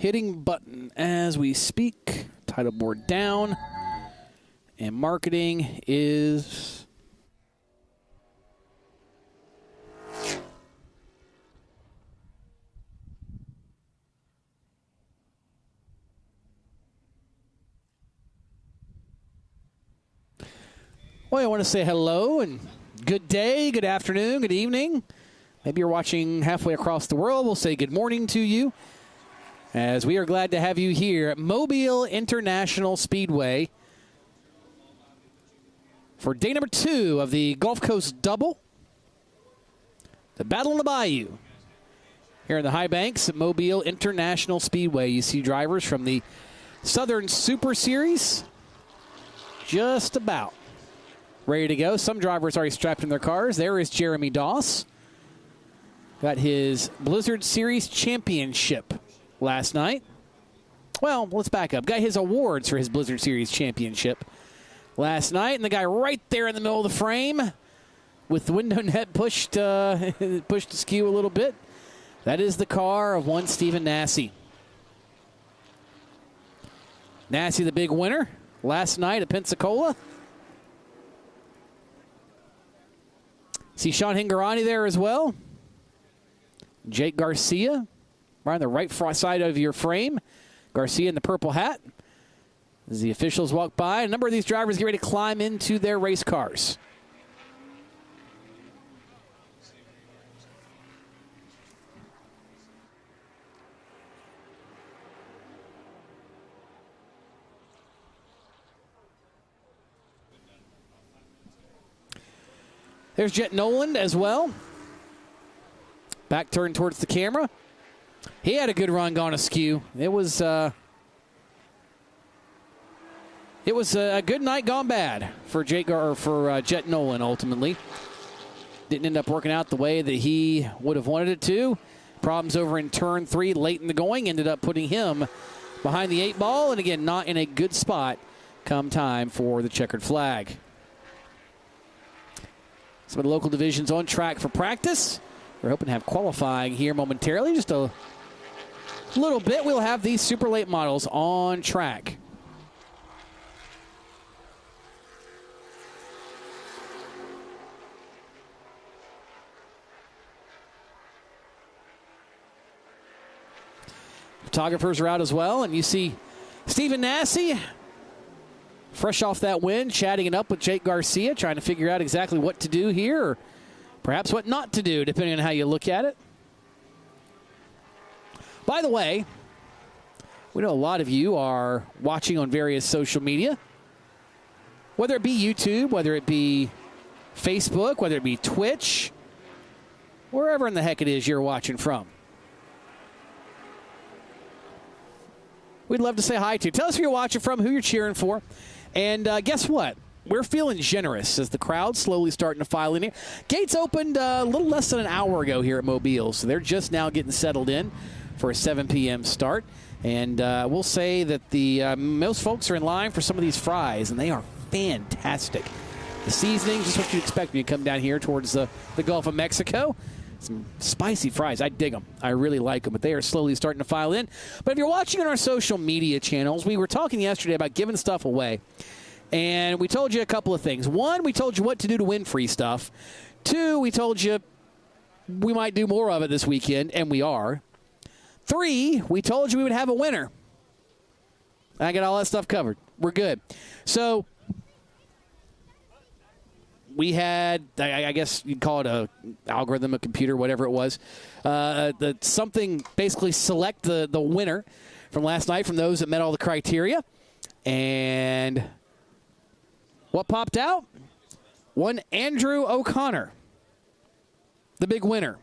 hitting button as we speak. Title board down. And marketing is... Well, I want to say hello and good day, good afternoon, good evening. Maybe you're watching halfway across the world. We'll say good morning to you, as we are glad to have you here at Mobile International Speedway for day number 2 of the Gulf Coast Double, the Battle in the Bayou. Here in the high banks at Mobile International Speedway, you see drivers from the Southern Super Series just about ready to go. Some drivers already strapped in their cars. There is Jeremy Doss. Got his Blizzard Series championship last night. Well, let's back up. Got his awards for his Blizzard Series championship last night. And the guy right there in the middle of the frame with the window net pushed askew a little bit. That is the car of one Stephen Nasse. Nasse, the big winner last night at Pensacola. See Sean Hingarani there as well. Jake Garcia, right on the right side of your frame. Garcia in the purple hat. As the officials walk by, a number of these drivers get ready to climb into their race cars. There's Jet Noland as well. Back turned towards the camera. He had a good run gone askew. It was a good night gone bad for Jet Noland ultimately. Didn't end up working out the way that he would have wanted it to. Problems over in turn 3 late in the going ended up putting him behind the 8 ball, and again not in a good spot come time for the checkered flag. Some of the local divisions on track for practice. We're hoping to have qualifying here momentarily. Just a little bit. We'll have these super late models on track. Photographers are out as well, and you see Stephen Nasse, fresh off that win, chatting it up with Jake Garcia, trying to figure out exactly what to do here, or perhaps what not to do, depending on how you look at it. By the way, we know a lot of you are watching on various social media, whether it be YouTube, whether it be Facebook, whether it be Twitch, wherever in the heck it is you're watching from. We'd love to say hi to you. Tell us who you're watching from, who you're cheering for. And guess what? We're feeling generous as the crowd's slowly starting to file in here. Gates opened a little less than an hour ago here at Mobile, so they're just now getting settled in for a 7 p.m. start. And we'll say that the most folks are in line for some of these fries, and they are fantastic. The seasoning, just what you'd expect when you come down here towards the Gulf of Mexico. Some spicy fries. I dig them. I really like them, but they are slowly starting to file in. But if you're watching on our social media channels, we were talking yesterday about giving stuff away. And we told you a couple of things. 1, we told you what to do to win free stuff. 2, we told you we might do more of it this weekend, and we are. 3, we told you we would have a winner. I got all that stuff covered. We're good. So we had, I guess you'd call it a algorithm, a computer, whatever it was. Something basically select the winner from last night from those that met all the criteria. And what popped out? One Andrew O'Connor, the big winner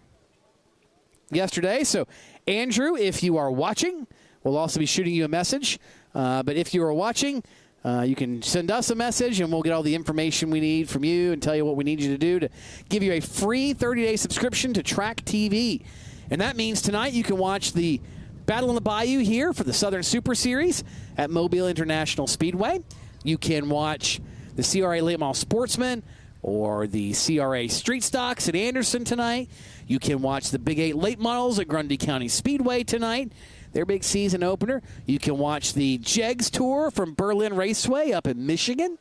yesterday. So, Andrew, if you are watching, we'll also be shooting you a message. But if you are watching, you can send us a message, and we'll get all the information we need from you and tell you what we need you to do to give you a free 30-day subscription to Track TV. And that means tonight you can watch the Battle in the Bayou here for the Southern Super Series at Mobile International Speedway. You can watch the CRA Late Model Sportsman or the CRA Street Stocks at Anderson tonight. You can watch the Big 8 Late Models at Grundy County Speedway tonight. their big season opener. You can watch the Jegs Tour from Berlin Raceway up in Michigan.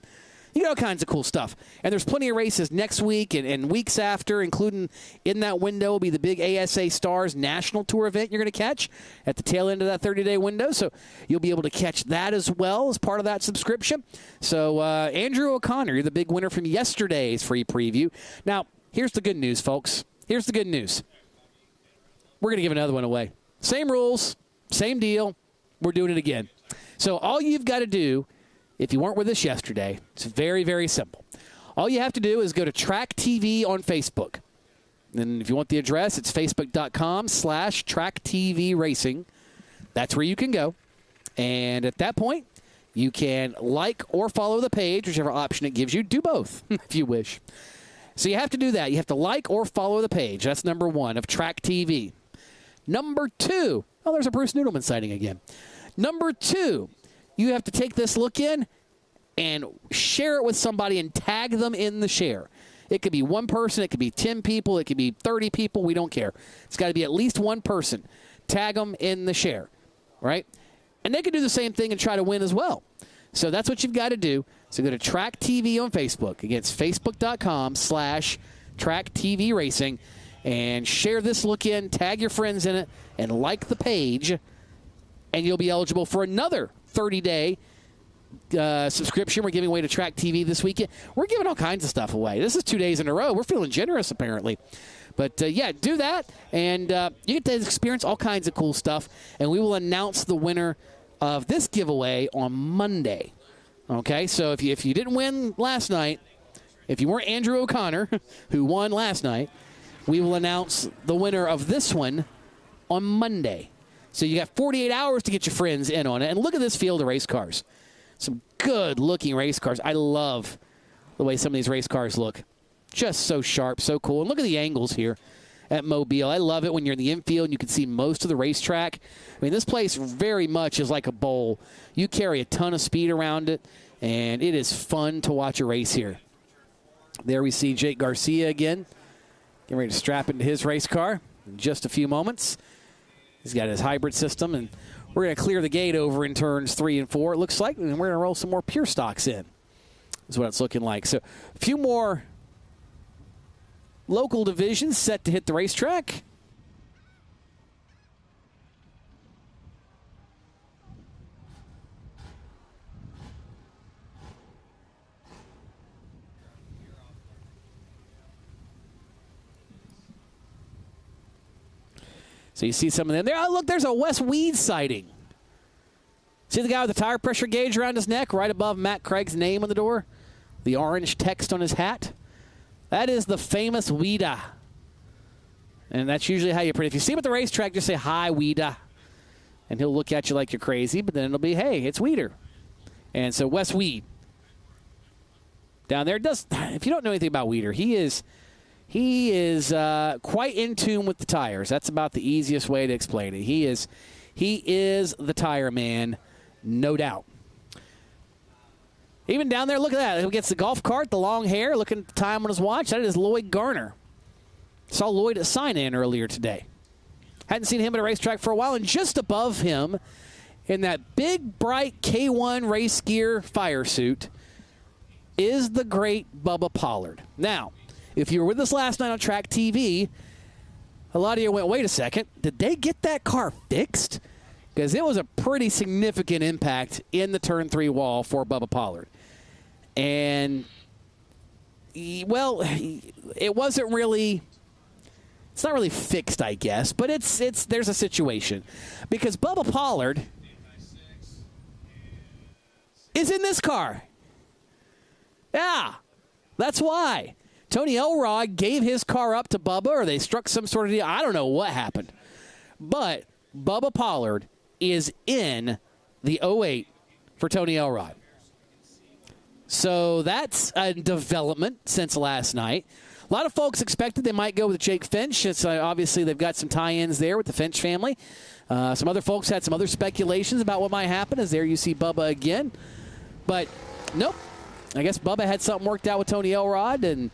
You got all kinds of cool stuff. And there's plenty of races next week and weeks after, including in that window will be the big ASA Stars National Tour event you're going to catch at the tail end of that 30-day window. So you'll be able to catch that as well as part of that subscription. So Andrew O'Connor, you're the big winner from yesterday's free preview. Now, here's the good news, folks. Here's the good news. We're going to give another one away. Same rules, same deal. We're doing it again. So all you've got to do, if you weren't with us yesterday, it's very, very simple. All you have to do is go to Track TV on Facebook. And if you want the address, it's facebook.com/Track TV Racing. That's where you can go. And at that point, you can like or follow the page, whichever option it gives you. Do both, if you wish. So you have to do that. You have to like or follow the page. That's number one of Track TV. Number two, oh, there's a Bruce Noodleman sighting again. Number two, you have to take this look in and share it with somebody and tag them in the share. It could be one person. It could be 10 people. It could be 30 people. We don't care. It's got to be at least one person. Tag them in the share, right? And they can do the same thing and try to win as well. So that's what you've got to do. So go to Track TV on Facebook. Again, it's facebook.com/Track TV Racing. And share this look in, tag your friends in it, and like the page. And you'll be eligible for another 30-day subscription we're giving away to Track TV this weekend. We're giving all kinds of stuff away. This is 2 days in a row. We're feeling generous, apparently. But, yeah, do that, and you get to experience all kinds of cool stuff. And we will announce the winner of this giveaway on Monday. Okay, so if you didn't win last night, if you weren't Andrew O'Connor, who won last night, we will announce the winner of this one on Monday. So you got 48 hours to get your friends in on it. And look at this field of race cars. Some good-looking race cars. I love the way some of these race cars look. Just so sharp, so cool. And look at the angles here at Mobile. I love it when you're in the infield and you can see most of the racetrack. I mean, this place very much is like a bowl. You carry a ton of speed around it, and it is fun to watch a race here. There we see Jake Garcia again. Getting ready to strap into his race car in just a few moments. He's got his hybrid system, and we're going to clear the gate over in turns 3 and 4, it looks like, and we're going to roll some more pure stocks in. Is what it's looking like. So a few more local divisions set to hit the racetrack. So you see some of them there. Oh, look, there's a Wes Weed sighting. See the guy with the tire pressure gauge around his neck right above Matt Craig's name on the door? The orange text on his hat? That is the famous Weeda. And that's usually how you print. If you see him at the racetrack, just say, "Hi, Weeda." And he'll look at you like you're crazy, but then it'll be, "Hey, it's Weeder." And so Wes Weed down there does. If you don't know anything about Weeder, he is quite in tune with the tires. That's about the easiest way to explain it. He is the tire man, no doubt. Even down there, look at that. He gets the golf cart, the long hair, looking at the time on his watch. That is Lloyd Garner. Saw Lloyd at sign-in earlier today. Hadn't seen him at a racetrack for a while. And just above him, in that big, bright K1 race gear fire suit, is the great Bubba Pollard. Now, if you were with us last night on Track TV, a lot of you went, "Wait a second, did they get that car fixed?" Because it was a pretty significant impact in the turn 3 wall for Bubba Pollard. And, well, it wasn't really, it's not really fixed, I guess, but there's a situation. Because Bubba Pollard is in this car. Yeah, that's why. Tony Elrod gave his car up to Bubba, or they struck some sort of deal. I don't know what happened. But Bubba Pollard is in the 08 for Tony Elrod. So that's a development since last night. A lot of folks expected they might go with Jake Finch. It's, obviously, they've got some tie-ins there with the Finch family. Some other folks had some other speculations about what might happen, as there you see Bubba again. But, nope. I guess Bubba had something worked out with Tony Elrod, and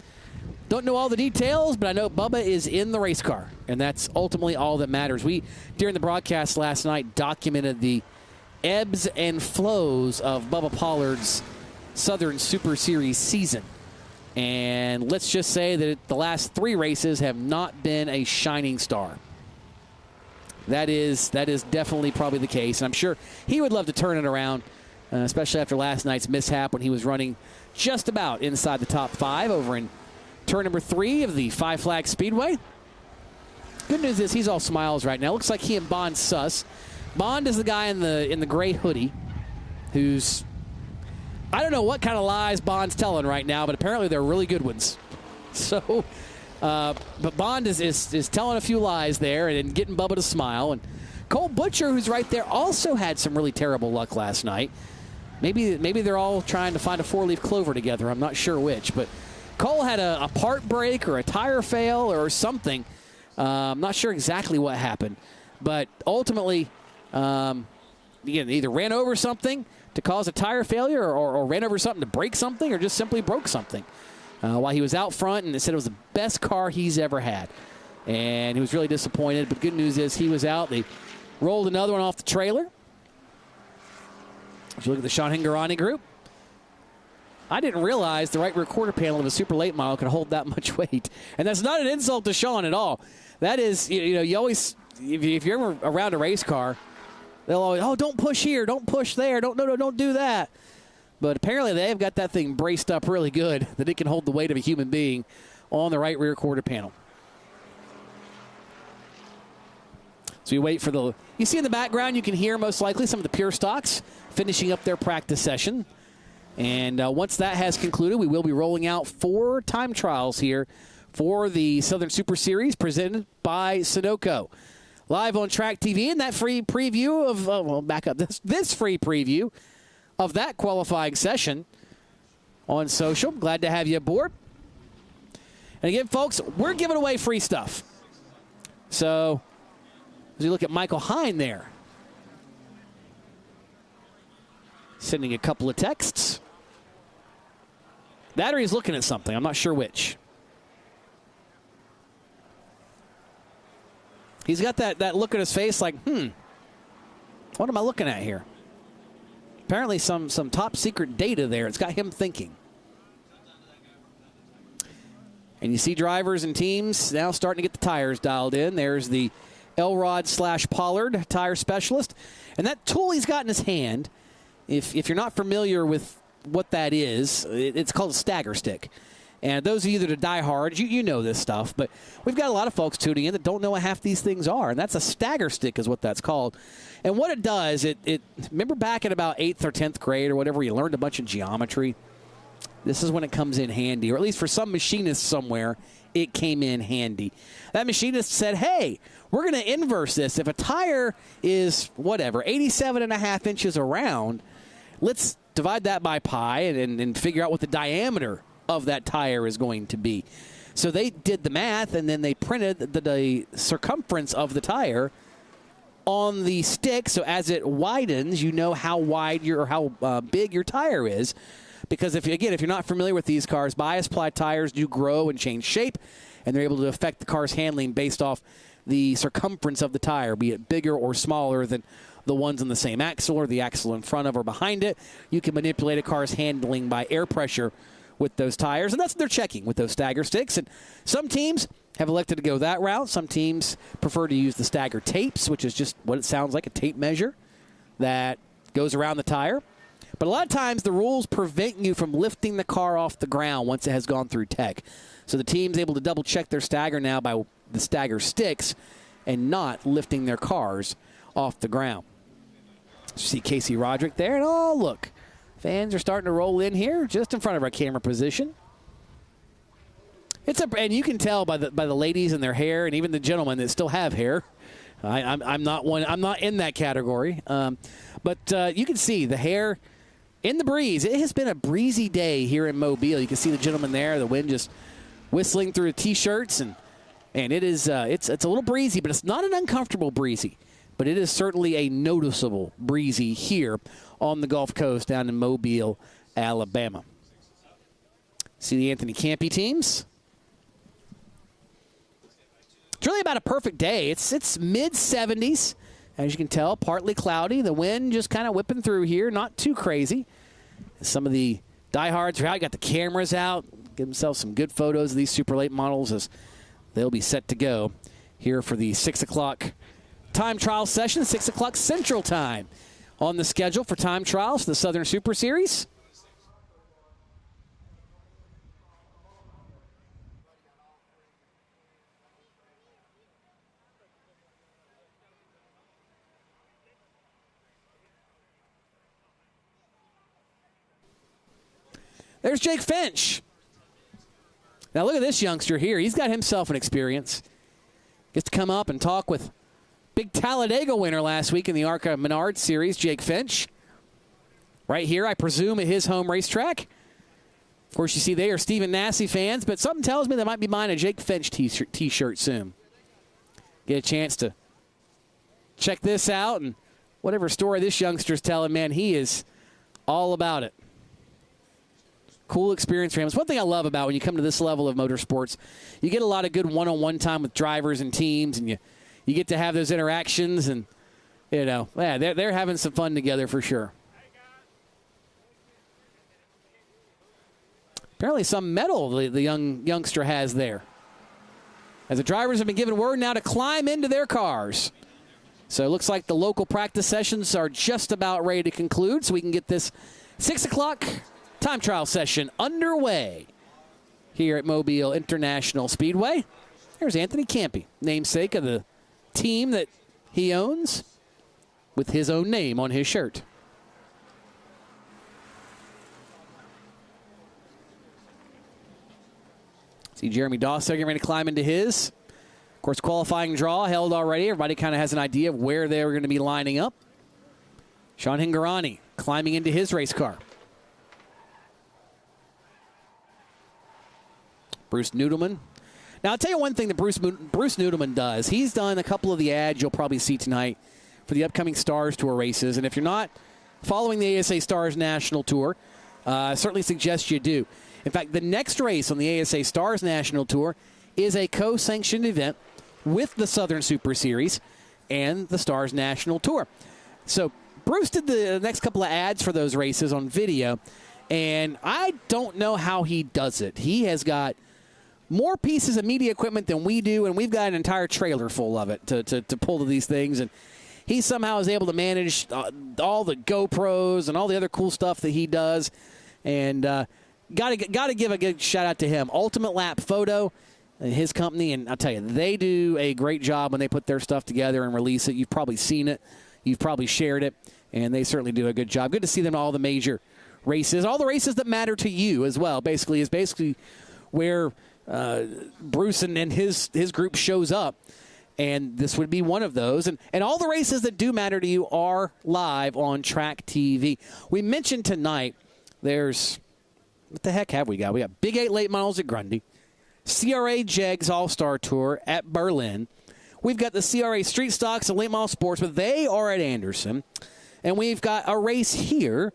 Don't know all the details, but I know Bubba is in the race car, and that's ultimately all that matters. We, during the broadcast last night, documented the ebbs and flows of Bubba Pollard's Southern Super Series season. And let's just say that the last 3 races have not been a shining star. That is definitely probably the case. And I'm sure he would love to turn it around, especially after last night's mishap when he was running just about inside the top 5 over in turn number 3 of the Five Flag Speedway. Good news is he's all smiles right now. Looks like he and Bond sus. Bond is the guy in the gray hoodie who's, I don't know what kind of lies Bond's telling right now, but apparently they're really good ones. So, but Bond is telling a few lies there and getting Bubba to smile. And Cole Butcher, who's right there, also had some really terrible luck last night. Maybe they're all trying to find a 4-leaf clover together. I'm not sure which, but Cole had a part break or a tire fail or something. I'm not sure exactly what happened. But ultimately, either ran over something to cause a tire failure or ran over something to break something or just simply broke something while he was out front. And they said it was the best car he's ever had. And he was really disappointed. But good news is he was out. They rolled another one off the trailer. If you look at the Sean Hingarani group, I didn't realize the right rear quarter panel of a super late model could hold that much weight. And that's not an insult to Sean at all. That is, you always, if you're ever around a race car, they'll always, oh, don't push here, don't push there, don't do that. But apparently they've got that thing braced up really good that it can hold the weight of a human being on the right rear quarter panel. So you wait for you see in the background, you can hear most likely some of the pure stocks finishing up their practice session. And once that has concluded, we will be rolling out 4 time trials here for the Southern Super Series presented by Sunoco. Live on Track TV, and that free preview of, this free preview of that qualifying session on social. Glad to have you aboard. And again, folks, we're giving away free stuff. So, as you look at Michael Hine there, sending a couple of texts. That or he's looking at something. I'm not sure which. He's got that look at his face like, what am I looking at here? Apparently some top secret data there. It's got him thinking. And you see drivers and teams now starting to get the tires dialed in. There's the Elrod/Pollard tire specialist. And that tool he's got in his hand, if you're not familiar with what that is, it's called a stagger stick. And those of you that are diehards, you know this stuff, but we've got a lot of folks tuning in that don't know what half these things are, and that's a stagger stick is what that's called. And what it does, remember back in about 8th or 10th grade or whatever, you learned a bunch of geometry? This is when it comes in handy, or at least for some machinist somewhere, it came in handy. That machinist said, hey, we're going to inverse this. If a tire is, 87.5 inches around, let's divide that by pi and figure out what the diameter of that tire is going to be. So they did the math, and then they printed the circumference of the tire on the stick. So as it widens, you know how wide how big your tire is. Because if you're not familiar with these cars, bias ply tires do grow and change shape, and they're able to affect the car's handling based off the circumference of the tire, be it bigger or smaller than the ones in the same axle or the axle in front of or behind it. You can manipulate a car's handling by air pressure with those tires, and that's what they're checking with those stagger sticks. And some teams have elected to go that route. Some teams prefer to use the stagger tapes, which is just what it sounds like, a tape measure that goes around the tire. But a lot of times the rules prevent you from lifting the car off the ground once it has gone through tech. So the team's able to double check their stagger now by the stagger sticks and not lifting their cars off the ground. You see Casey Roderick there, and oh, look. Fans are starting to roll in here just in front of our camera position. And you can tell by the ladies and their hair, and even the gentlemen that still have hair. I'm not one. I'm not in that category. But you can see the hair in the breeze. It has been a breezy day here in Mobile. You can see the gentleman there, the wind just whistling through the T-shirts, and it is it's a little breezy, but it's not an uncomfortable breezy. But it is certainly a noticeable breezy here on the Gulf Coast down in Mobile, Alabama. See the Anthony Campy teams about a perfect day. It's mid-70s, as you can tell, partly cloudy. The wind just kind of whipping through here, not too crazy. Some of the diehards are out. Got the cameras out. Give themselves some good photos of these super late models as they'll be set to go here for the 6 o'clock time trial session, 6 o'clock Central Time on the schedule for time trials for the Southern Super Series. There's Jake Finch. Now look at this youngster here. He's got himself an experience. Gets to come up and talk with big Talladega winner last week in the ARCA Menard Series, Jake Finch. Right here, I presume, at his home racetrack. Of course, you see they are Stephen Nasse fans, but something tells me they might be buying a Jake Finch t-shirt soon. Get a chance to check this out, and whatever story this youngster's telling, man, he is all about it. Cool experience for him. It's one thing I love about when you come to this level of motorsports. You get a lot of good one-on-one time with drivers and teams, and you get to have those interactions, and, you know, yeah, they're having some fun together for sure. Apparently some medal the youngster has there. As the drivers have been given word now to climb into their cars. So it looks like the local practice sessions are just about ready to conclude, so we can get this 6 o'clock time trial session underway here at Mobile International Speedway. There's Anthony Campy, namesake of the team that he owns, with his own name on his shirt. See Jeremy Doss getting ready to climb into his. Of course, qualifying draw held already. Everybody kind of has an idea of where they were going to be lining up. Sean Hingorani climbing into his race car. Bruce Nudelman. Now, I'll tell you one thing that Bruce Nudelman does. He's done a couple of the ads you'll probably see tonight for the upcoming Stars Tour races. And if you're not following the ASA Stars National Tour, I certainly suggest you do. In fact, the next race on the ASA Stars National Tour is a co-sanctioned event with the Southern Super Series and the Stars National Tour. So Bruce did the next couple of ads for those races on video, and I don't know how he does it. He has got more pieces of media equipment than we do, and we've got an entire trailer full of it to pull to these things. And he somehow is able to manage all the GoPros and all the other cool stuff that he does. And got to give a good shout out to him. Ultimate Lap Photo, his company, and I'll tell you, they do a great job when they put their stuff together and release it. You've probably seen it. You've probably shared it, and they certainly do a good job. Good to see them in all the major races, all the races that matter to you as well. Basically where Bruce and his group shows up, and this would be one of those. And all the races that do matter to you are live on Track TV. We mentioned tonight there's, what the heck have we got? We got Big 8 late models at Grundy, CRA Jegs All-Star Tour at Berlin. We've got the CRA Street Stocks and Late Model Sports, but they are at Anderson. And we've got a race here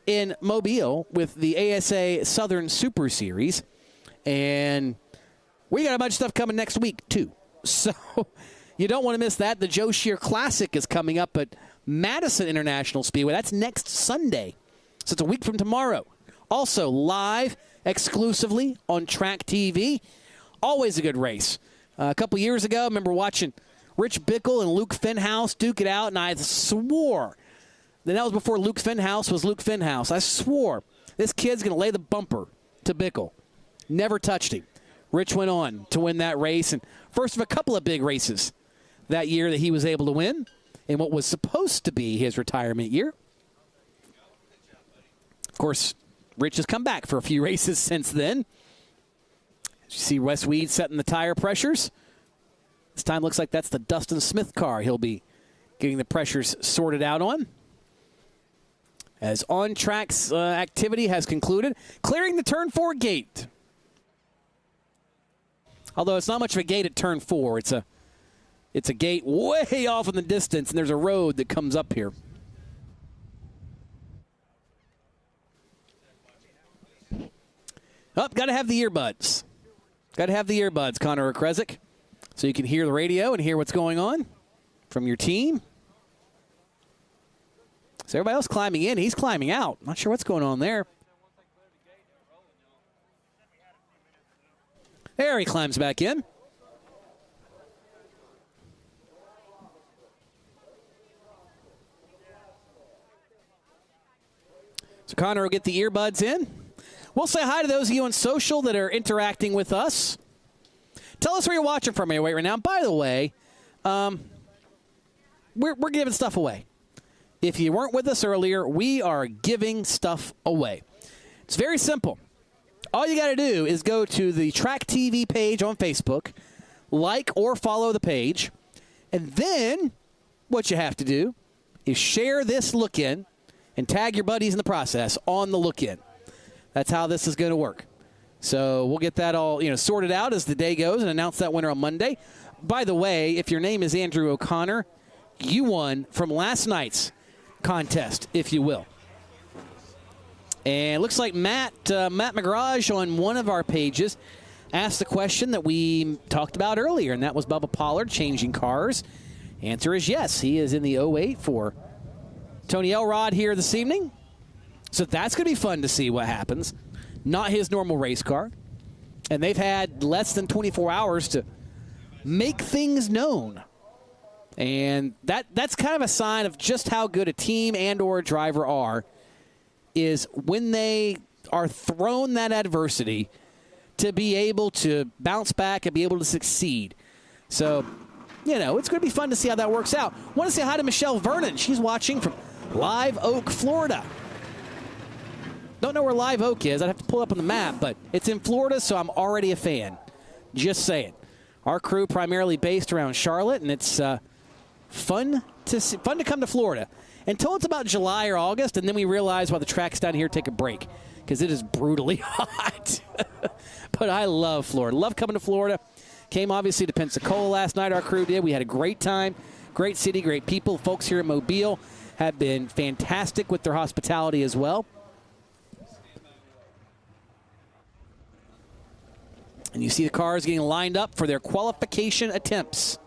in Mobile with the ASA Southern Super Series. And we got a bunch of stuff coming next week, too. So you don't want to miss that. The Joe Shear Classic is coming up at Madison International Speedway. That's next Sunday. So it's a week from tomorrow. Also live exclusively on Track TV. Always a good race. A couple years ago, I remember watching Rich Bickle and Luke Fenhouse duke it out, and I swore that was before Luke Fenhouse was Luke Fenhouse. I swore this kid's going to lay the bumper to Bickle. Never touched him. Rich went on to win that race, and first of a couple of big races that year that he was able to win in what was supposed to be his retirement year. Of course, Rich has come back for a few races since then. As you see Wes Weed setting the tire pressures. This time looks like that's the Dustin Smith car he'll be getting the pressures sorted out on. As on-track activity has concluded, clearing the Turn 4 gate. Although it's not much of a gate at Turn 4. It's a gate way off in the distance, and there's a road that comes up here. Oh, got to have the earbuds. Got to have the earbuds, Connor Okrezik. so you can hear the radio and hear what's going on from your team. So everybody else climbing in, he's climbing out. Not sure what's going on there. There he climbs back in. So Connor will get the earbuds in. We'll say hi to those of you on social that are interacting with us. Tell us where you're watching from right now. By the way, we're giving stuff away. If you weren't with us earlier, we are giving stuff away. It's very simple. All you got to do is go to the Track TV page on Facebook, like or follow the page, and then what you have to do is share this look-in and tag your buddies in the process on the look-in. That's how this is going to work. So we'll get that all sorted out as the day goes and announce that winner on Monday. By the way, if your name is Andrew O'Connor, you won from last night's contest, if you will. And it looks like Matt McGrage on one of our pages asked the question that we talked about earlier, and that was Bubba Pollard changing cars. Answer is yes. He is in the 08 for Tony Elrod here this evening. So that's going to be fun to see what happens. Not his normal race car. And they've had less than 24 hours to make things known. And that's kind of a sign of just how good a team and or a driver are, is when they are thrown that adversity to be able to bounce back and be able to succeed. So, it's going to be fun to see how that works out. Want to say hi to Michelle Vernon. She's watching from Live Oak, Florida. Don't know where Live Oak is. I'd have to pull it up on the map, but it's in Florida, so I'm already a fan. Just saying. Our crew primarily based around Charlotte, and it's fun to come to Florida until it's about July or August, and then we realize why the tracks down here take a break, because it is brutally hot. But I love Florida. Love coming to Florida. Came, obviously, to Pensacola last night, our crew did. We had a great time. Great city, great people. Folks here at Mobile have been fantastic with their hospitality as well. And you see the cars getting lined up for their qualification attempts.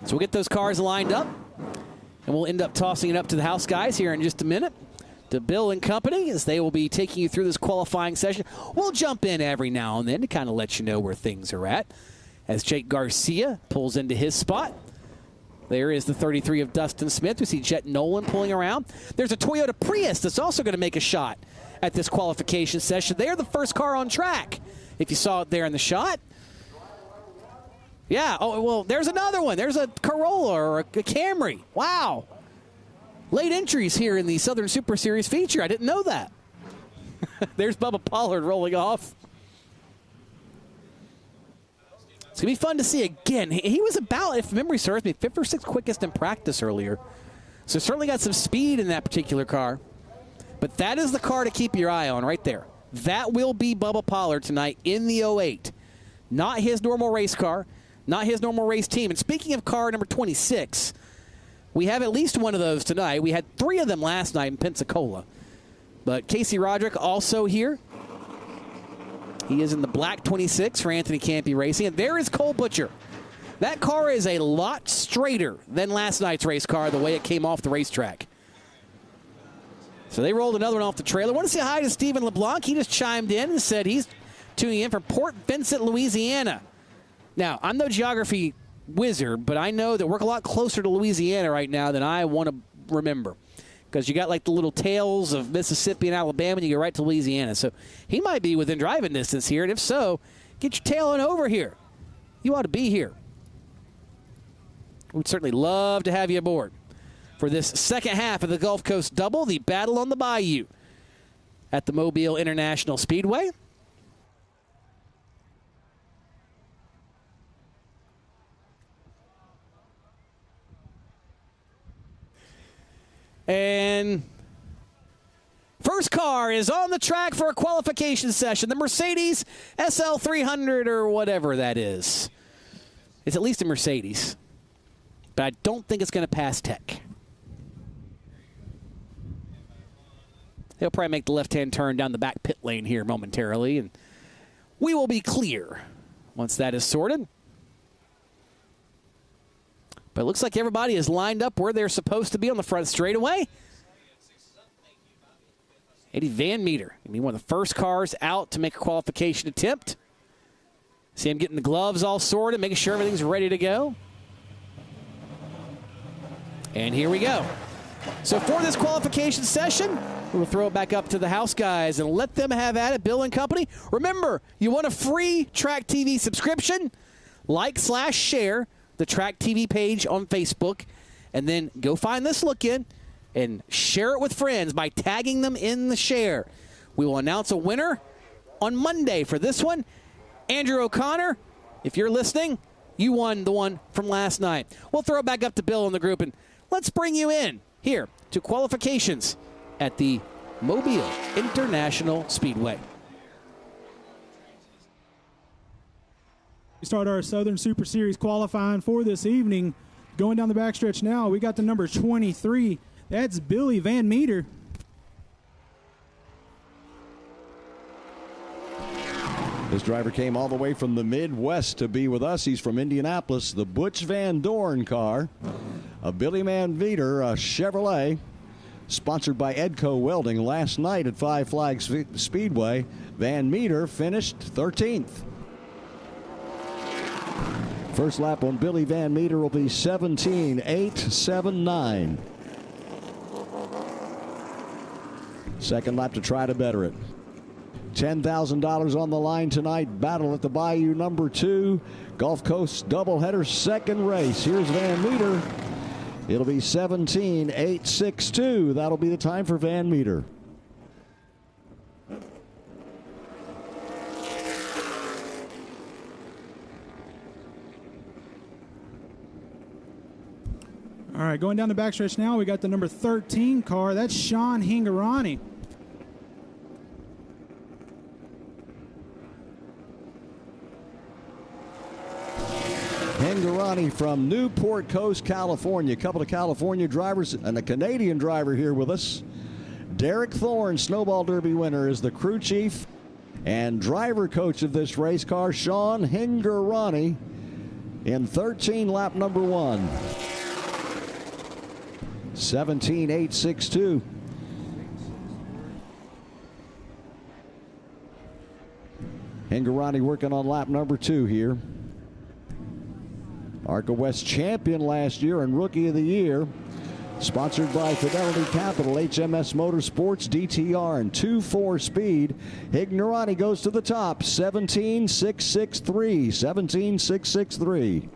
So we'll get those cars lined up, and we'll end up tossing it up to the house guys here in just a minute, to Bill and company, as they will be taking you through this qualifying session. We'll jump in every now and then to kind of let you know where things are at, as Jake Garcia pulls into his spot. There is the 33 of Dustin Smith. We see Jet Nolan pulling around. There's a Toyota Prius that's also going to make a shot at this qualification session. They are the first car on track, if you saw it there in the shot. Yeah, oh, well, there's another one. There's a Corolla or a Camry. Wow. Late entries here in the Southern Super Series feature. I didn't know that. There's Bubba Pollard rolling off. It's going to be fun to see again. He was about, if memory serves me, 5th or 6th quickest in practice earlier. So certainly got some speed in that particular car. But that is the car to keep your eye on right there. That will be Bubba Pollard tonight in the 08. Not his normal race car. Not his normal race team. And speaking of car number 26, we have at least one of those tonight. We had 3 of them last night in Pensacola. But Casey Roderick also here. He is in the black 26 for Anthony Campy Racing. And there is Cole Butcher. That car is a lot straighter than last night's race car, the way it came off the racetrack. So they rolled another one off the trailer. I want to say hi to Stephen LeBlanc. He just chimed in and said he's tuning in from Port Vincent, Louisiana. Now, I'm no geography wizard, but I know that we're a lot closer to Louisiana right now than I want to remember, because you got like the little tails of Mississippi and Alabama, and you go right to Louisiana. So he might be within driving distance here, and if so, get your tail on over here. You ought to be here. We'd certainly love to have you aboard for this second half of the Gulf Coast Double, the Battle on the Bayou at the Mobile International Speedway. And first car is on the track for a qualification session. The Mercedes SL300 or whatever that is. It's at least a Mercedes. But I don't think it's going to pass tech. He'll probably make the left-hand turn down the back pit lane here momentarily, and we will be clear once that is sorted. But it looks like everybody is lined up where they're supposed to be on the front straightaway. Eddie Van Meter going to be one of the first cars out to make a qualification attempt. See him getting the gloves all sorted, making sure everything's ready to go. And here we go. So for this qualification session, we'll throw it back up to the house guys and let them have at it, Bill and company. Remember, you want a free Track TV subscription? Like/share the Track TV page on Facebook, and then go find this look in and share it with friends by tagging them in the share. We will announce a winner on Monday for this one. Andrew O'Connor, if you're listening, you won the one from last night. We'll throw it back up to Bill in the group, and let's bring you in here to qualifications at the Mobile International Speedway. We start our Southern Super Series qualifying for this evening. Going down the backstretch now, we got the number 23. That's Billy Van Meter. This driver came all the way from the Midwest to be with us. He's from Indianapolis, the Butch Van Dorn car. A Billy Van Meter, a Chevrolet, sponsored by Edco Welding. Last night at Five Flags Speedway, Van Meter finished 13th. First lap on Billy Van Meter will be 17.879. Second lap to try to better it. $10,000 on the line tonight. Battle at the Bayou number 2. Gulf Coast doubleheader second race. Here's Van Meter. It'll be 17.862. That'll be the time for Van Meter. All right, going down the backstretch now, we got the number 13 car. That's Sean Hingarani. Hingarani from Newport Coast, California. A couple of California drivers and a Canadian driver here with us. Derek Thorne, Snowball Derby winner, is the crew chief and driver coach of this race car. Sean Hingarani in 13, lap number 1. 17.862. Hingarani working on lap number 2 here. ARCA West champion last year and rookie of the year. Sponsored by Fidelity Capital, HMS Motorsports, DTR, and 2.4 speed. Hingarani goes to the top. 17.663. 17.663.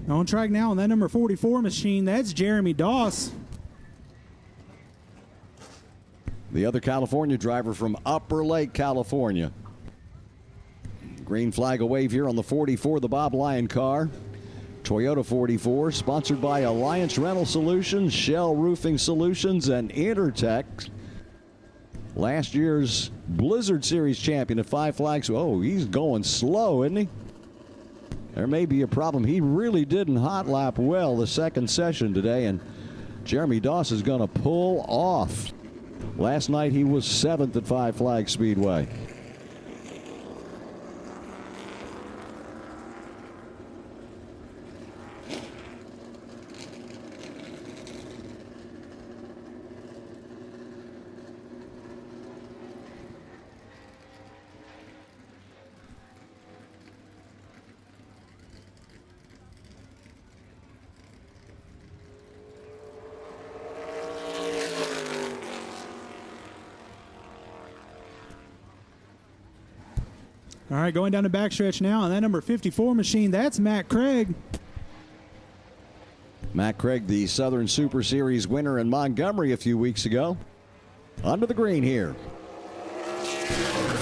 On track now on that number 44 machine, that's Jeremy Doss. The other California driver from Upper Lake, California. Green flag a wave here on the 44, the Bob Lyon car. Toyota 44, sponsored by Alliance Rental Solutions, Shell Roofing Solutions, and Intertech. Last year's Blizzard Series champion at Five Flags. Oh, he's going slow, isn't he? There may be a problem. He really didn't hot lap well the second session today, and Jeremy Doss is going to pull off. Last night he was 7th at Five Flags Speedway. All right, going down the backstretch now on that number 54 machine, that's Matt Craig. Matt Craig, the Southern Super Series winner in Montgomery a few weeks ago. Under the green here.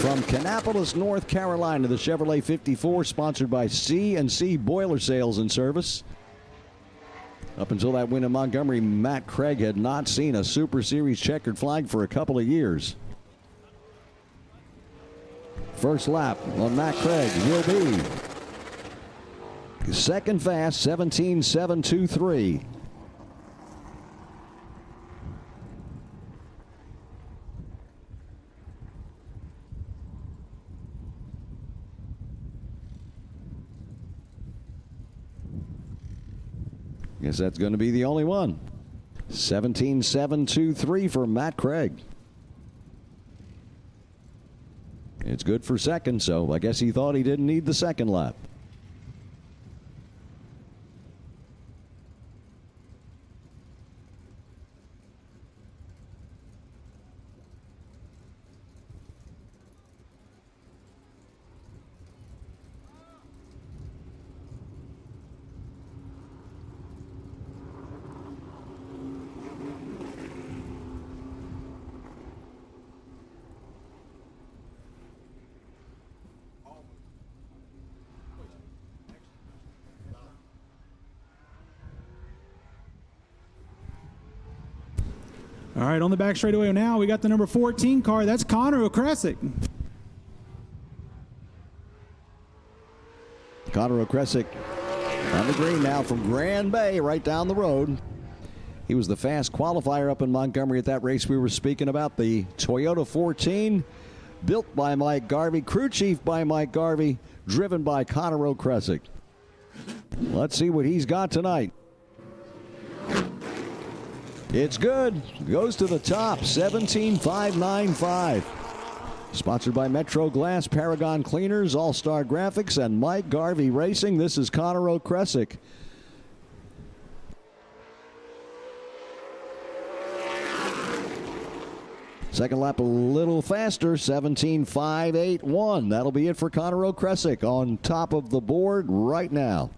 From Kannapolis, North Carolina, the Chevrolet 54, sponsored by C&C Boiler Sales and Service. Up until that win in Montgomery, Matt Craig had not seen a Super Series checkered flag for a couple of years. First lap on Matt Craig will be second fast, 17.723. Guess that's going to be the only one. 17.723 for Matt Craig. It's good for second, so I guess he thought he didn't need the second lap. All right, on the back straightaway now, we got the number 14 car. That's Connor Okrasic. Connor Okrasic on the green now from Grand Bay, right down the road. He was the fast qualifier up in Montgomery at that race we were speaking about. The Toyota 14, built by Mike Garvey, crew chief by Mike Garvey, driven by Connor Okrasic. Let's see what he's got tonight. It's good. Goes to the top. 17.595. Sponsored by Metro Glass, Paragon Cleaners, All-Star Graphics, and Mike Garvey Racing. This is Connor Okrasic. Second lap a little faster, 17.581. That'll be it for Connor Okrasic on top of the board right now.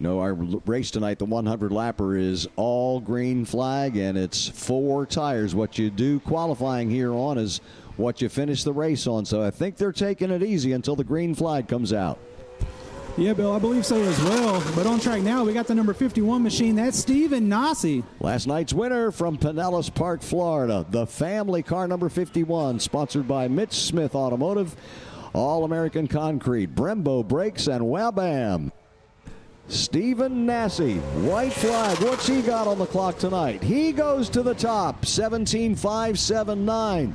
No, our race tonight, the 100-lapper, is all green flag, and it's 4 tires. What you do qualifying here on is what you finish the race on. So I think they're taking it easy until the green flag comes out. Yeah, Bill, I believe so as well. But on track now, we got the number 51 machine. That's Stephen Nasse. Last night's winner from Pinellas Park, Florida, the family car number 51, sponsored by Mitch Smith Automotive, All-American Concrete, Brembo Brakes, and Wabam. Stephen Nasse, white flag. What's he got on the clock tonight? He goes to the top, 17.579.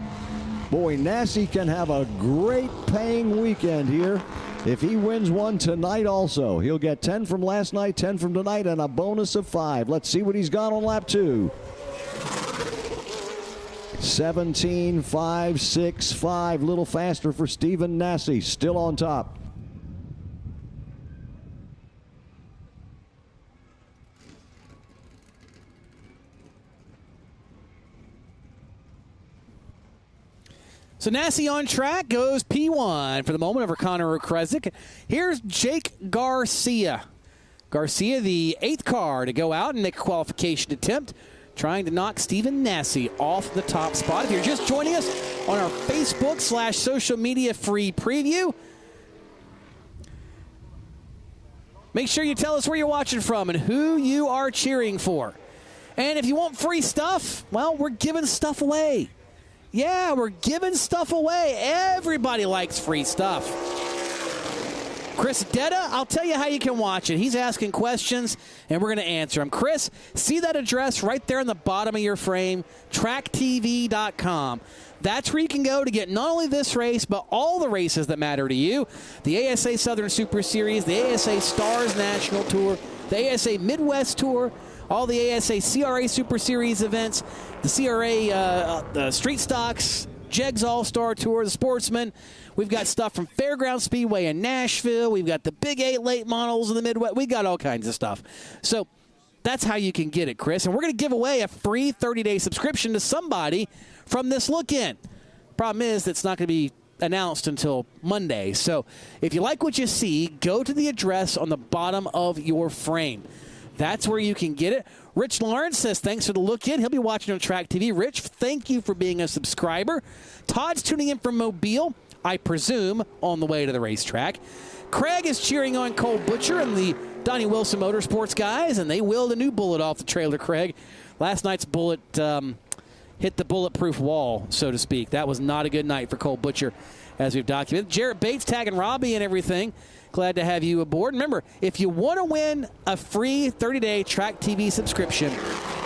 Boy, Nasse can have a great paying weekend here if he wins one tonight also. He'll get 10 from last night, 10 from tonight, and a bonus of 5. Let's see what he's got on lap 2. 17.565, little faster for Stephen Nasse, still on top. So Nasse on track, goes P1 for the moment over Connor Okrasic. Here's Jake Garcia. Garcia, the 8th car to go out and make a qualification attempt, trying to knock Stephen Nasse off the top spot. If you're just joining us on our Facebook/social media free preview, make sure you tell us where you're watching from and who you are cheering for. And if you want free stuff, well, we're giving stuff away. Yeah, we're giving stuff away. Everybody likes free stuff. Chris Detta, I'll tell you how you can watch it. He's asking questions, and we're going to answer them. Chris, see that address right there on the bottom of your frame, tracktv.com. That's where you can go to get not only this race, but all the races that matter to you. The ASA Southern Super Series, the ASA Stars National Tour, the ASA Midwest Tour, all the ASA CRA Super Series events, the CRA the Street Stocks, Jegs All-Star Tour, the Sportsman. We've got stuff from Fairground Speedway in Nashville. We've got the Big 8 late models in the Midwest. We got all kinds of stuff. So that's how you can get it, Chris. And we're going to give away a free 30-day subscription to somebody from this look-in. Problem is that's not going to be announced until Monday. So if you like what you see, go to the address on the bottom of your frame. That's where you can get it. Rich Lawrence says, thanks for the look in. He'll be watching on Track TV. Rich, thank you for being a subscriber. Todd's tuning in from Mobile, I presume, on the way to the racetrack. Craig is cheering on Cole Butcher and the Donnie Wilson Motorsports guys, and they willed a new bullet off the trailer, Craig. Last night's bullet hit the bulletproof wall, so to speak. That was not a good night for Cole Butcher, as we've documented. Jarrett Bates tagging Robbie and everything. Glad to have you aboard. Remember, if you want to win a free 30-day Track TV subscription,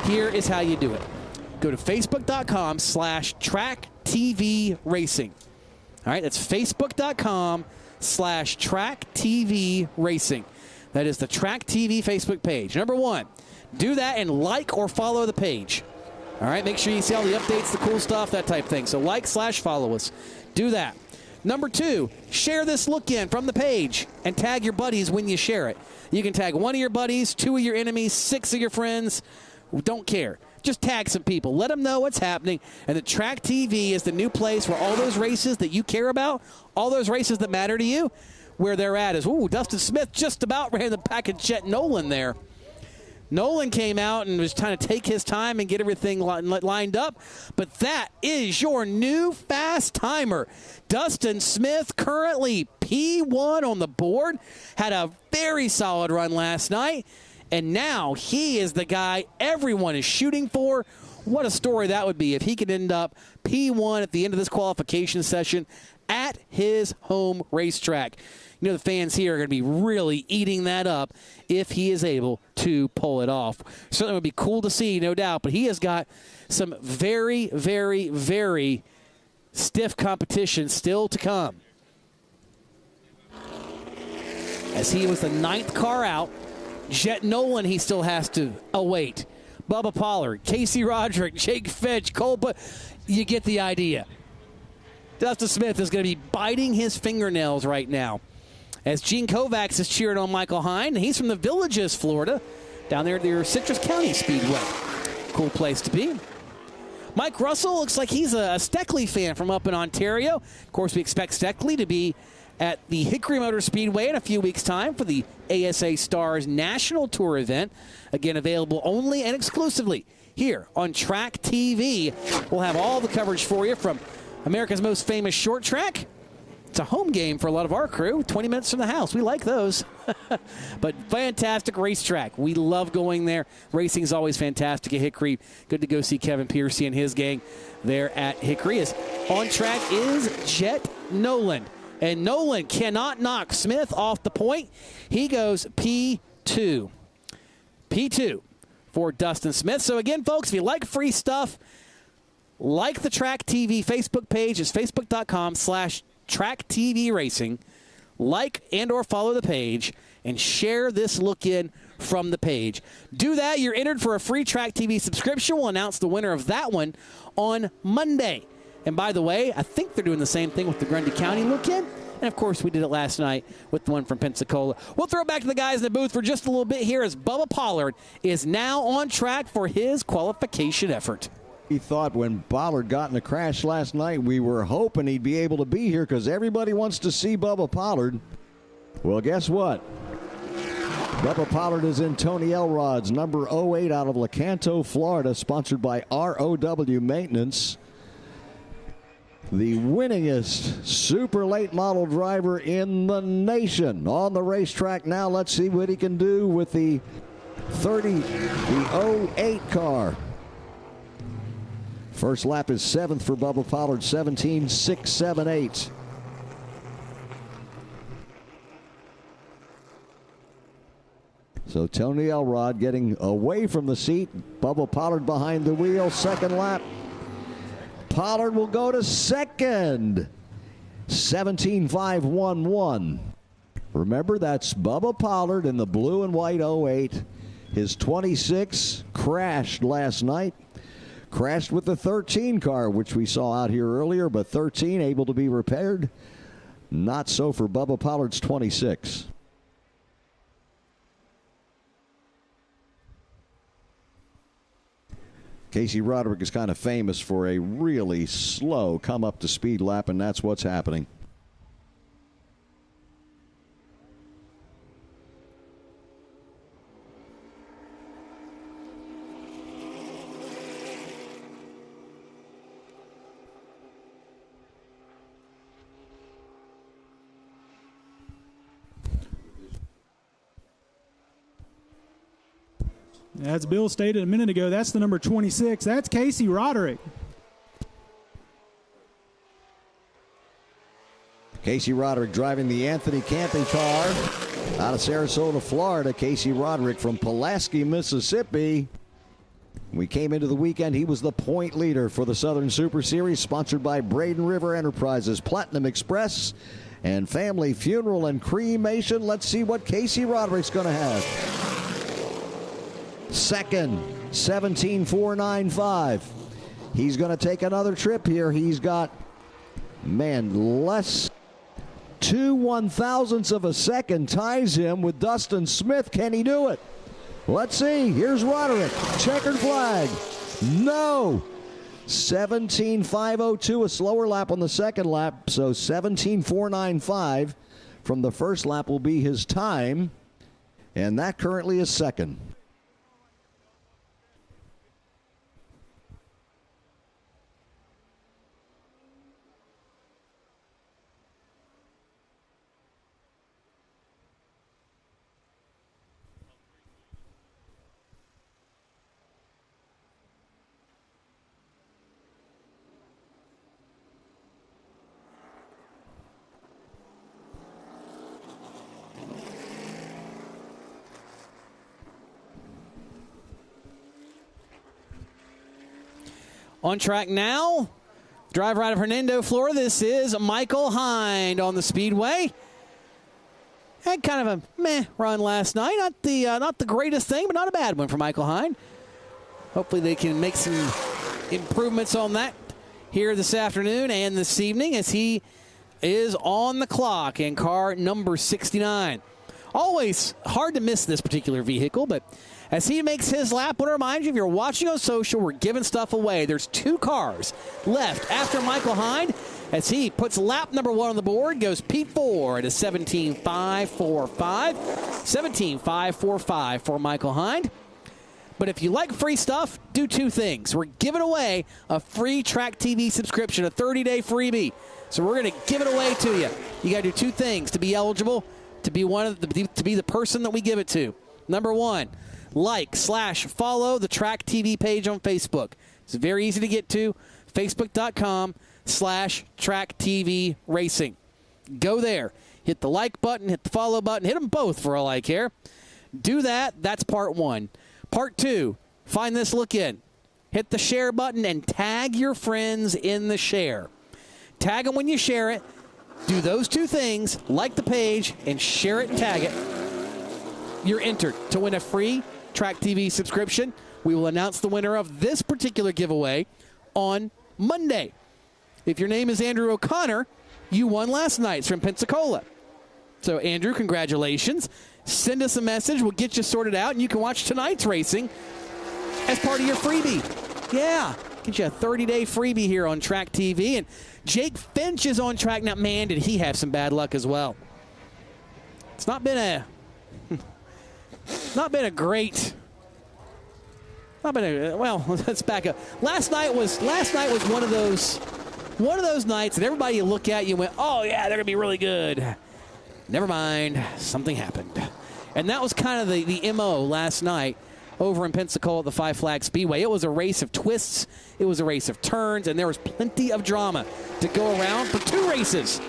here is how you do it. Go to facebook.com/Track TV Racing. All right, that's facebook.com/Track TV Racing. That is the Track TV Facebook page. Number one, do that and like or follow the page. All right, make sure you see all the updates, the cool stuff, that type of thing. So like/follow us. Do that. Number two, share this look in from the page and tag your buddies when you share it. You can tag one of your buddies, 2 of your enemies, 6 of your friends. Don't care. Just tag some people. Let them know what's happening. And the Track TV is the new place where all those races that you care about, all those races that matter to you, where they're at is, ooh, Dustin Smith just about ran the pack of Jet Nolan there. Nolan came out and was trying to take his time and get everything lined up. But that is your new fast timer. Dustin Smith, currently P1 on the board, had a very solid run last night. And now he is the guy everyone is shooting for. What a story that would be if he could end up P1 at the end of this qualification session at his home racetrack. You know the fans here are going to be really eating that up if he is able to pull it off. Certainly would be cool to see, no doubt, but he has got some very, very, very stiff competition still to come. As he was the 9th car out, Jet Nolan he still has to await. Bubba Pollard, Casey Roderick, Jake Fitch, Cole, but you get the idea. Dustin Smith is going to be biting his fingernails right now. As Gene Kovacs is cheering on Michael Hine. He's from the Villages, Florida, down there at their Citrus County Speedway. Cool place to be. Mike Russell looks like he's a Steckley fan from up in Ontario. Of course, we expect Steckley to be at the Hickory Motor Speedway in a few weeks' time for the ASA Stars National Tour event. Again, available only and exclusively here on Track TV. We'll have all the coverage for you from America's most famous short track. It's a home game for a lot of our crew, 20 minutes from the house. We like those. But fantastic racetrack. We love going there. Racing is always fantastic at Hickory. Good to go see Kevin Piercy and his gang there at Hickory. On track is Jet Nolan. And Nolan cannot knock Smith off the point. He goes P2. P2 for Dustin Smith. So again, folks, if you like free stuff, like the Track TV Facebook page. It's facebook.com/Track TV Racing. Like and or follow the page and share this look in from the page. Do that. You're entered for a free Track TV subscription. We'll announce the winner of that one on Monday. And by the way, I think they're doing the same thing with the Grundy County look in. And, of course, we did it last night with the one from Pensacola. We'll throw it back to the guys in the booth for just a little bit here as Bubba Pollard is now on track for his qualification effort. We thought when Pollard got in the crash last night, we were hoping he'd be able to be here because everybody wants to see Bubba Pollard. Well, guess what? Bubba Pollard is in Tony Elrod's number 08 out of Lecanto, Florida, sponsored by ROW Maintenance. The winningest super late model driver in the nation on the racetrack. Now let's see what he can do with the 08 car. First lap is 7th for Bubba Pollard, 17.678. So Tony Elrod getting away from the seat. Bubba Pollard behind the wheel. Second lap. Pollard will go to second. 17.511. Remember, that's Bubba Pollard in the blue and white 08. His 26 crashed last night. Crashed with the 13 car, which we saw out here earlier, but 13 able to be repaired. Not so for Bubba Pollard's 26. Casey Roderick is kind of famous for a really slow come up to speed lap, and that's what's happening. As Bill stated a minute ago, that's the number 26. That's Casey Roderick. Casey Roderick driving the Anthony Camping car out of Sarasota, Florida. Casey Roderick from Pulaski, Mississippi. We came into the weekend. He was the point leader for the Southern Super Series, sponsored by Braden River Enterprises, Platinum Express, and Family Funeral and Cremation. Let's see what Casey Roderick's going to have. Second, 17.495. He's going to take another trip here. He's got, less 2 1,000ths of a second ties him with Dustin Smith. Can he do it? Let's see. Here's Roderick. Checkered flag. No. 17.502, a slower lap on the second lap. So 17.495 from the first lap will be his time. And that currently is second. On track now, driver out of Hernando, Florida. This is Michael Hind on the Speedway. Had kind of a meh run last night. Not the greatest thing, but not a bad one for Michael Hind. Hopefully they can make some improvements on that here this afternoon and this evening as he is on the clock in car number 69. Always hard to miss this particular vehicle, but as he makes his lap, I want to remind you, if you're watching on social, we're giving stuff away. There's 2 cars left after Michael Hind. As he puts lap number 1 on the board, goes P4 at a 17.545. 17.545 for Michael Hind. But if you like free stuff, do 2 things. We're giving away a free Track TV subscription, a 30-day freebie. So we're going to give it away to you. You got to do 2 things to be eligible, to be the person that we give it to. Number 1, like/follow the Track TV page on Facebook. It's very easy to get to. Facebook.com/Track TV Racing. Go there. Hit the like button, hit the follow button, hit them both for all I care. Do that. That's part 1. Part 2, find this look in. Hit the share button and tag your friends in the share. Tag them when you share it. Do those 2 things, like the page and share it and tag it. You're entered to win a free Track TV subscription. We will announce the winner of this particular giveaway on Monday. If your name is Andrew O'Connor, you won last night's from Pensacola. So, Andrew, congratulations. Send us a message. We'll get you sorted out, and you can watch tonight's racing as part of your freebie. Yeah, get you a 30-day freebie here on Track TV. And Jake Finch is on track now. Man, did he have some bad luck as well. It's not been a great. Well, let's back up. Last night was one of those nights that everybody you look at, you went, oh yeah, they're gonna be really good. Never mind, something happened, and that was kind of the MO last night over in Pensacola at the Five Flag Speedway. It was a race of twists, it was a race of turns, and there was plenty of drama to go around for 2 races,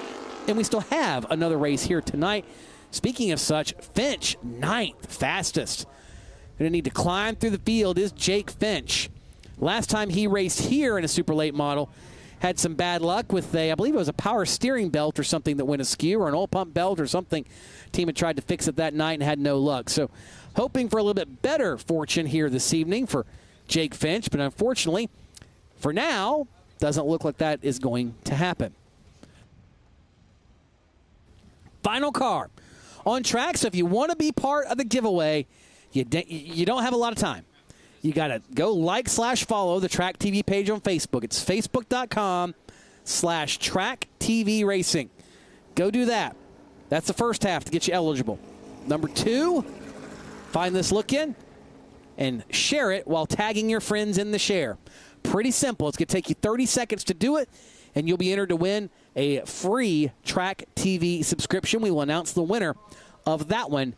and we still have another race here tonight. Speaking of such, Finch, 9th fastest. Going to need to climb through the field is Jake Finch. Last time he raced here in a super late model, had some bad luck with I believe it was a power steering belt or something that went askew, or an oil pump belt or something. Team had tried to fix it that night and had no luck. So hoping for a little bit better fortune here this evening for Jake Finch, but unfortunately, for now, doesn't look like that is going to happen. Final car on track, so if you want to be part of the giveaway, you don't have a lot of time. You got to go like/follow the Track TV page on Facebook. It's facebook.com/Track TV Racing. Go do that. That's the first half to get you eligible. Number 2, find this look in and share it while tagging your friends in the share. Pretty simple. It's going to take you 30 seconds to do it, and you'll be entered to win a free Track TV subscription. We will announce the winner of that one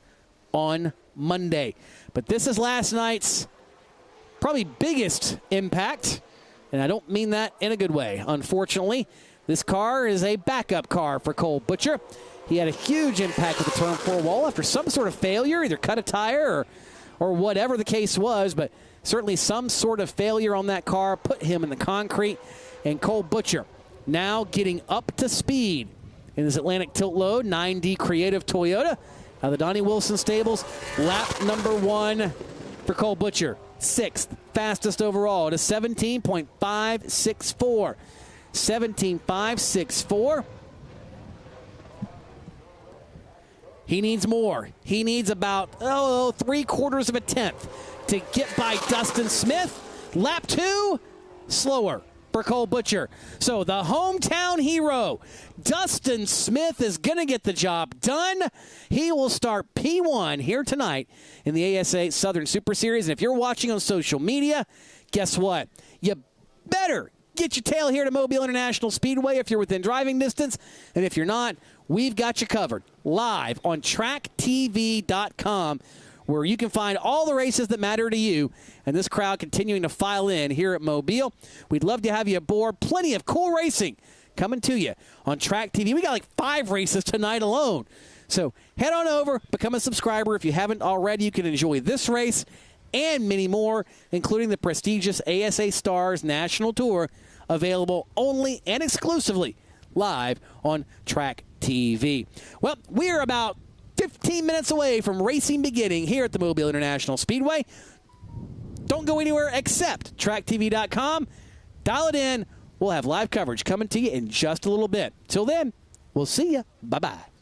on Monday. But this is last night's probably biggest impact, and I don't mean that in a good way. Unfortunately, this car is a backup car for Cole Butcher. He had a huge impact with the turn 4 wall after some sort of failure, either cut a tire or whatever the case was, but certainly some sort of failure on that car put him in the concrete. And Cole Butcher now getting up to speed in his Atlantic Tilt Load 9D Creative Toyota out of the Donnie Wilson stables. Lap number 1 for Cole Butcher. 6th fastest overall at a 17.564. 17.564. He needs more. He needs about 3/4 of a tenth to get by Dustin Smith. Lap 2, slower for Cole Butcher. So the hometown hero, Dustin Smith, is going to get the job done. He will start P1 here tonight in the ASA Southern Super Series. And if you're watching on social media, guess what? You better get your tail here to Mobile International Speedway if you're within driving distance. And if you're not, we've got you covered live on tracktv.com, where you can find all the races that matter to you, and this crowd continuing to file in here at Mobile. We'd love to have you aboard. Plenty of cool racing coming to you on Track TV. We got like 5 races tonight alone. So head on over, become a subscriber. If you haven't already, you can enjoy this race and many more, including the prestigious ASA Stars National Tour, available only and exclusively live on Track TV. Well, we're about 15 minutes away from racing beginning here at the Mobile International Speedway. Don't go anywhere except tracktv.com. Dial it in. We'll have live coverage coming to you in just a little bit. Till then, we'll see you. Bye-bye.